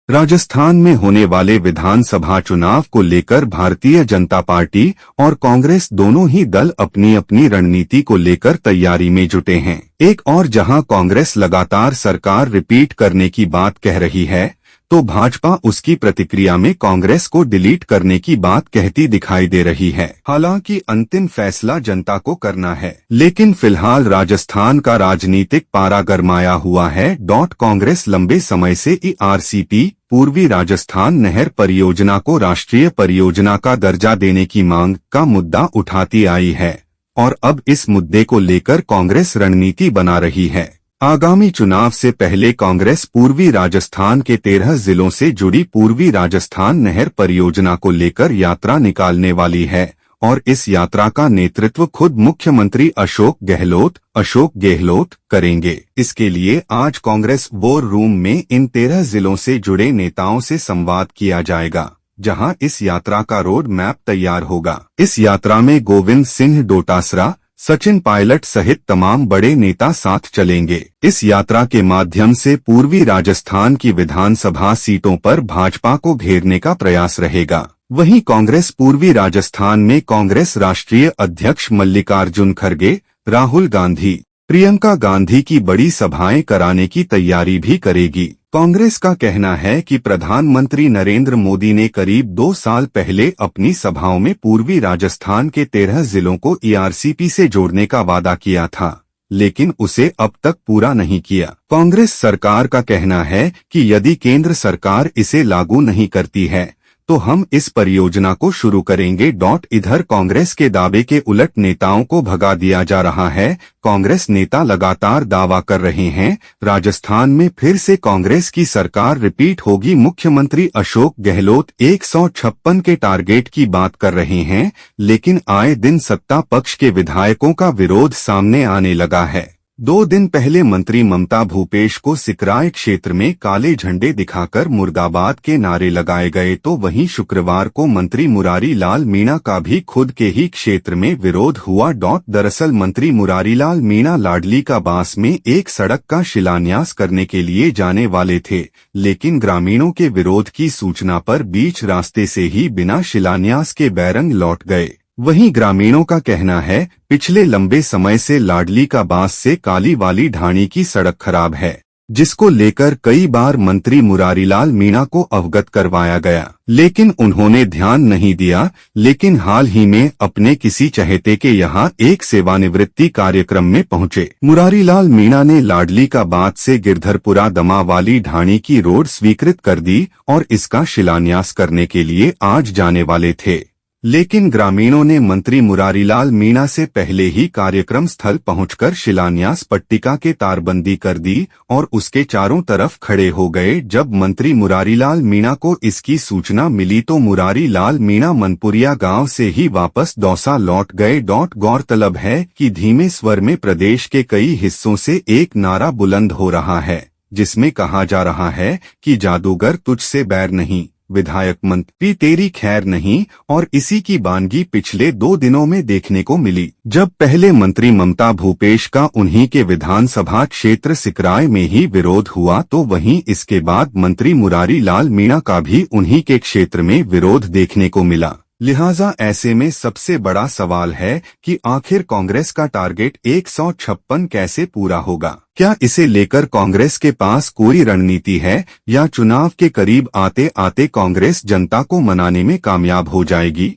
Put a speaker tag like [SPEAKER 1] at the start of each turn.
[SPEAKER 1] राजस्थान में होने वाले विधानसभा चुनाव को लेकर भारतीय जनता पार्टी और कांग्रेस दोनों ही दल अपनी अपनी रणनीति को लेकर तैयारी में जुटे हैं। एक और जहां कांग्रेस लगातार सरकार रिपीट करने की बात कह रही है, तो भाजपा उसकी प्रतिक्रिया में कांग्रेस को डिलीट करने की बात कहती दिखाई दे रही है। हालांकि अंतिम फैसला जनता को करना है, लेकिन फिलहाल राजस्थान का राजनीतिक पारा गरमाया हुआ है। कांग्रेस लंबे समय से ईआरसीपी पूर्वी राजस्थान नहर परियोजना को राष्ट्रीय परियोजना का दर्जा देने की मांग का मुद्दा उठाती आई है और अब इस मुद्दे को लेकर कांग्रेस रणनीति बना रही है। आगामी चुनाव से पहले कांग्रेस पूर्वी राजस्थान के 13 जिलों से जुड़ी पूर्वी राजस्थान नहर परियोजना को लेकर यात्रा निकालने वाली है और इस यात्रा का नेतृत्व खुद मुख्यमंत्री अशोक गहलोत करेंगे। इसके लिए आज कांग्रेस वॉर रूम में इन 13 जिलों से जुड़े नेताओं से संवाद किया जाएगा, जहां इस यात्रा का रोड मैप तैयार होगा। इस यात्रा में गोविंद सिंह डोटासरा, सचिन पायलट सहित तमाम बड़े नेता साथ चलेंगे। इस यात्रा के माध्यम से पूर्वी राजस्थान की विधानसभा सीटों पर भाजपा को घेरने का प्रयास रहेगा। वहीं कांग्रेस पूर्वी राजस्थान में कांग्रेस राष्ट्रीय अध्यक्ष मल्लिकार्जुन खड़गे, राहुल गांधी, प्रियंका गांधी की बड़ी सभाएं कराने की तैयारी भी करेगी। कांग्रेस का कहना है कि प्रधानमंत्री नरेंद्र मोदी ने करीब 2 साल पहले अपनी सभाओं में पूर्वी राजस्थान के 13 जिलों को ईआरसीपी से जोड़ने का वादा किया था, लेकिन उसे अब तक पूरा नहीं किया। कांग्रेस सरकार का कहना है कि यदि केंद्र सरकार इसे लागू नहीं करती है तो हम इस परियोजना को शुरू करेंगे। इधर कांग्रेस के दावे के उलट नेताओं को भगा दिया जा रहा है। कांग्रेस नेता लगातार दावा कर रहे हैं राजस्थान में फिर से कांग्रेस की सरकार रिपीट होगी। मुख्यमंत्री अशोक गहलोत 156 के टारगेट की बात कर रहे हैं, लेकिन आए दिन सत्ता पक्ष के विधायकों का विरोध सामने आने लगा है। 2 दिन पहले मंत्री ममता भूपेश को सिकराय क्षेत्र में काले झंडे दिखाकर मुर्दाबाद के नारे लगाए गए, तो वहीं शुक्रवार को मंत्री मुरारी लाल मीणा का भी खुद के ही क्षेत्र में विरोध हुआ। दरअसल मंत्री मुरारी लाल मीणा लाडली का बांस में एक सड़क का शिलान्यास करने के लिए जाने वाले थे, लेकिन ग्रामीणों के विरोध की सूचना पर बीच रास्ते से ही बिना शिलान्यास के बैरंग लौट गए। वहीं ग्रामीणों का कहना है पिछले लंबे समय से लाडली का बांस से काली वाली ढाणी की सड़क खराब है, जिसको लेकर कई बार मंत्री मुरारीलाल मीणा को अवगत करवाया गया, लेकिन उन्होंने ध्यान नहीं दिया। लेकिन हाल ही में अपने किसी चहेते के यहां एक सेवानिवृत्ति कार्यक्रम में पहुंचे मुरारीलाल मीणा ने लाडली का बांध से गिरधरपुरा दमा वाली ढाणी की रोड स्वीकृत कर दी और इसका शिलान्यास करने के लिए आज जाने वाले थे, लेकिन ग्रामीणों ने मंत्री मुरारीलाल मीणा से पहले ही कार्यक्रम स्थल पहुंचकर शिलान्यास पट्टिका के तारबंदी कर दी और उसके चारों तरफ खड़े हो गए। जब मंत्री मुरारीलाल मीणा को इसकी सूचना मिली तो मुरारीलाल मीणा मनपुरिया गांव से ही वापस दौसा लौट गए। गौरतलब है कि धीमे स्वर में प्रदेश के कई हिस्सों से एक नारा बुलंद हो रहा है, जिसमें कहा जा रहा है कि जादूगर तुझसे बैर नहीं, विधायक मंत्री तेरी खैर नहीं, और इसी की बानगी पिछले 2 दिनों में देखने को मिली। जब पहले मंत्री ममता भूपेश का उन्हीं के विधानसभा क्षेत्र सिकराय में ही विरोध हुआ, तो वहीं इसके बाद मंत्री मुरारी लाल मीणा का भी उन्हीं के क्षेत्र में विरोध देखने को मिला। लिहाजा ऐसे में सबसे बड़ा सवाल है कि आखिर कांग्रेस का टारगेट 156 कैसे पूरा होगा। क्या इसे लेकर कांग्रेस के पास कोई रणनीति है या चुनाव के करीब आते आते कांग्रेस जनता को मनाने में कामयाब हो जाएगी।